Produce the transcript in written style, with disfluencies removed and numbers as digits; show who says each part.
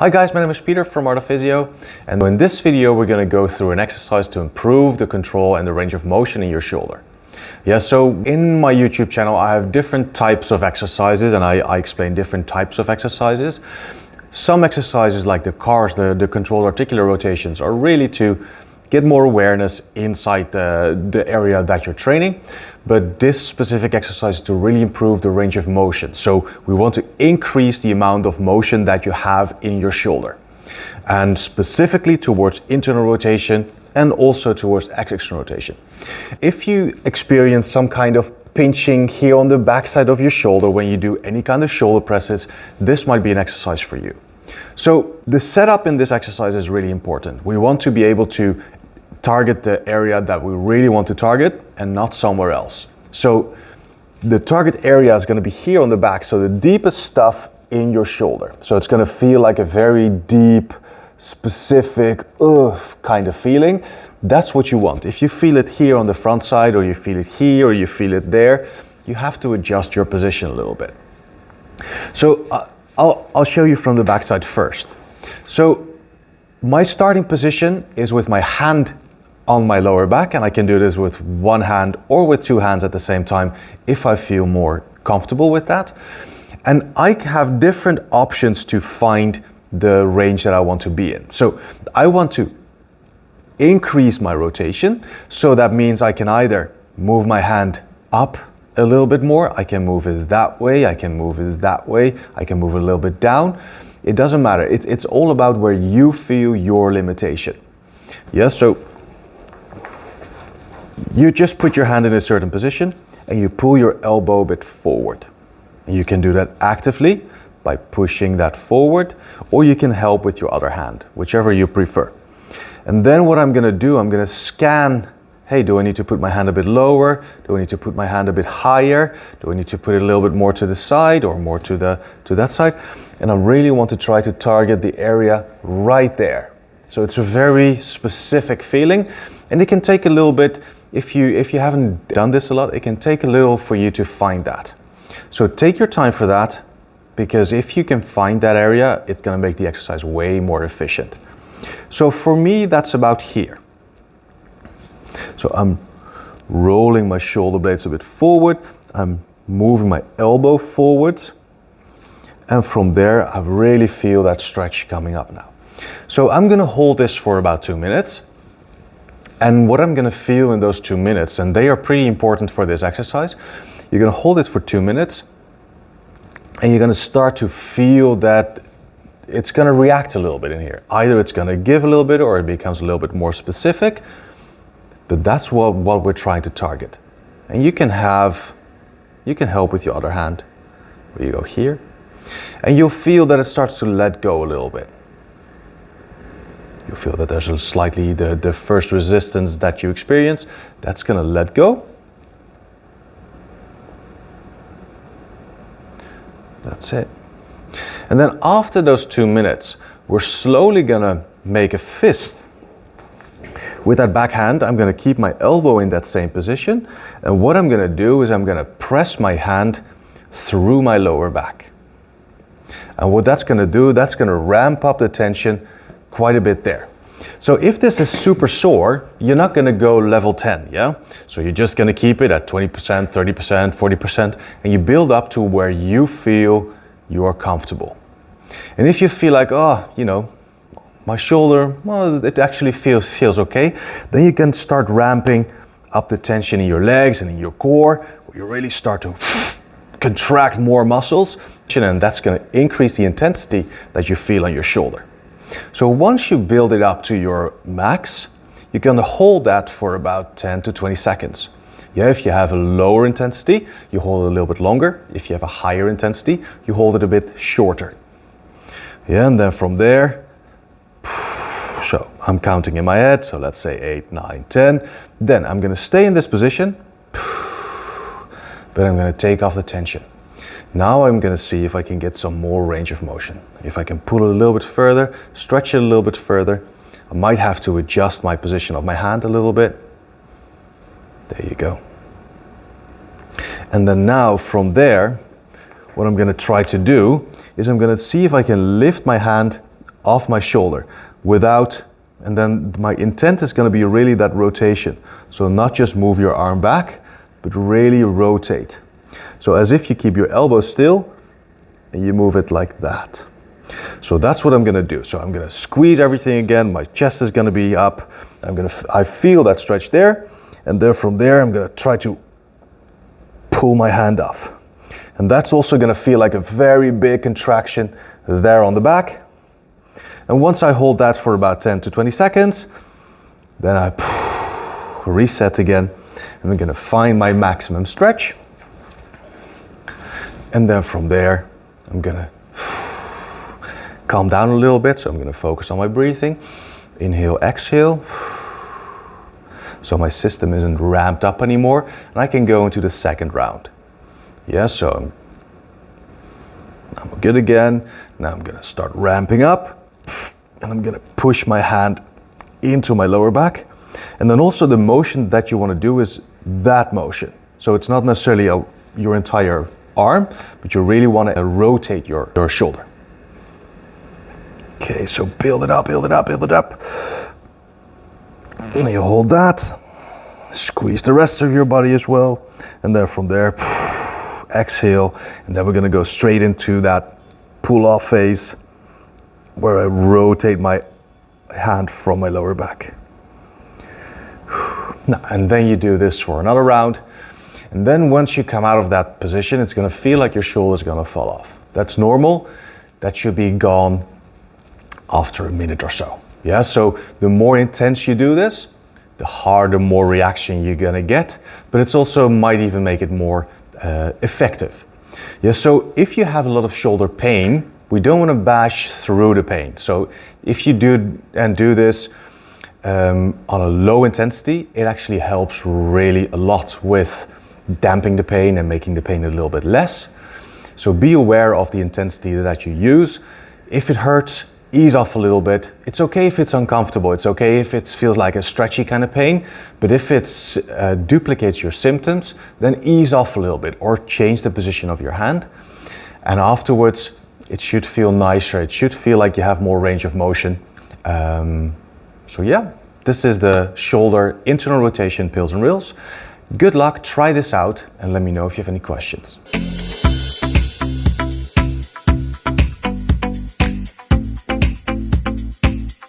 Speaker 1: Hi guys, my name is Peter from Art of Physio, and in this video we're going to go through an exercise to improve the control and the range of motion in your shoulder. Yeah, so in my YouTube channel I have different types of exercises and I explain different types of exercises. Some exercises like the CARs, the controlled articular rotations, are really to get more awareness inside the area that you're training. But this specific exercise is to really improve the range of motion. So we want to increase the amount of motion that you have in your shoulder. And specifically towards internal rotation and also towards external rotation. If you experience some kind of pinching here on the backside of your shoulder when you do any kind of shoulder presses, this might be an exercise for you. So the setup in this exercise is really important. We want to be able to target the area that we really want to target and not somewhere else. So the target area is going to be here on the back, so the deepest stuff in your shoulder. So it's going to feel like a very deep, specific kind of feeling. That's what you want. If you feel it here on the front side, or you feel it here, or you feel it there, you have to adjust your position a little bit. So I'll show you from the back side first. So my starting position is with my hand on my lower back, and I can do this with one hand or with two hands at the same time if I feel more comfortable with that. And I have different options to find the range that I want to be in. So I want to increase my rotation, so that means I can either move my hand up a little bit more, I can move it that way, I can move it that way, I can move it a little bit down. It doesn't matter. It's all about where you feel your limitation. Yes, so you just put your hand in a certain position and you pull your elbow a bit forward. And you can do that actively by pushing that forward, or you can help with your other hand, whichever you prefer. And then what I'm going to do, I'm going to scan, hey, do I need to put my hand a bit lower? Do I need to put my hand a bit higher? Do I need to put it a little bit more to the side or more to that side? And I really want to try to target the area right there. So it's a very specific feeling, and it can take a little bit. If you haven't done this a lot, it can take a little for you to find that. So take your time for that, because if you can find that area, it's going to make the exercise way more efficient. So for me, that's about here. So I'm rolling my shoulder blades a bit forward. I'm moving my elbow forwards. And from there, I really feel that stretch coming up now. So I'm going to hold this for about 2 minutes. And what I'm going to feel in those 2 minutes, and they are pretty important for this exercise, you're going to hold it for 2 minutes, and you're going to start to feel that it's going to react a little bit in here. Either it's going to give a little bit, or it becomes a little bit more specific, but that's what we're trying to target. And you can help with your other hand, where you go here, and you'll feel that it starts to let go a little bit. You feel that there's a slightly, the first resistance that you experience, that's going to let go. That's it. And then after those 2 minutes, we're slowly going to make a fist. With that back hand, I'm going to keep my elbow in that same position. And what I'm going to do is I'm going to press my hand through my lower back. And what that's going to do, that's going to ramp up the tension quite a bit there. So if this is super sore, you're not going to go level 10, yeah? So you're just going to keep it at 20%, 30%, 40%, and you build up to where you feel you are comfortable. And if you feel like, oh, you know, my shoulder, well, it actually feels okay, then you can start ramping up the tension in your legs and in your core, where you really start to contract more muscles, and that's going to increase the intensity that you feel on your shoulder. So once you build it up to your max, you're going to hold that for about 10 to 20 seconds. Yeah, if you have a lower intensity, you hold it a little bit longer. If you have a higher intensity, you hold it a bit shorter. Yeah, and then from there, so I'm counting in my head, so let's say 8, 9, 10. Then I'm going to stay in this position, but I'm going to take off the tension. Now I'm going to see if I can get some more range of motion. If I can pull it a little bit further, stretch it a little bit further. I might have to adjust my position of my hand a little bit. There you go. And then now from there, what I'm going to try to do is I'm going to see if I can lift my hand off my shoulder without, and then my intent is going to be really that rotation. So not just move your arm back, but really rotate. So as if you keep your elbow still and you move it like that. So that's what I'm going to do. So I'm going to squeeze everything again. My chest is going to be up. I feel that stretch there. And then from there, I'm going to try to pull my hand off. And that's also going to feel like a very big contraction there on the back. And once I hold that for about 10 to 20 seconds, then I reset again. And I'm going to find my maximum stretch. And then from there, I'm going to calm down a little bit. So I'm going to focus on my breathing. Inhale, exhale. So my system isn't ramped up anymore. And I can go into the second round. Yeah, so I'm good again. Now I'm going to start ramping up. And I'm going to push my hand into my lower back. And then also the motion that you want to do is that motion. So it's not necessarily your entire arm, but you really want to rotate your shoulder. Okay, so build it up, build it up, build it up. And you hold that. Squeeze the rest of your body as well. And then from there, exhale. And then we're going to go straight into that pull-off phase where I rotate my hand from my lower back. Now, and then you do this for another round. And then once you come out of that position, it's going to feel like your shoulder is going to fall off. That's normal. That should be gone after a minute or so. Yeah, so the more intense you do this, the harder, more reaction you're going to get. But it's also might even make it more effective. Yeah, so if you have a lot of shoulder pain, we don't want to bash through the pain. So if you do this on a low intensity, it actually helps really a lot with damping the pain and making the pain a little bit less. So be aware of the intensity that you use. If it hurts, ease off a little bit. It's okay if it's uncomfortable. It's okay if it feels like a stretchy kind of pain. But if it duplicates your symptoms, then ease off a little bit or change the position of your hand. And afterwards, it should feel nicer. It should feel like you have more range of motion. So yeah, this is the shoulder internal rotation pills and reels. Good luck, try this out, and let me know if you have any questions.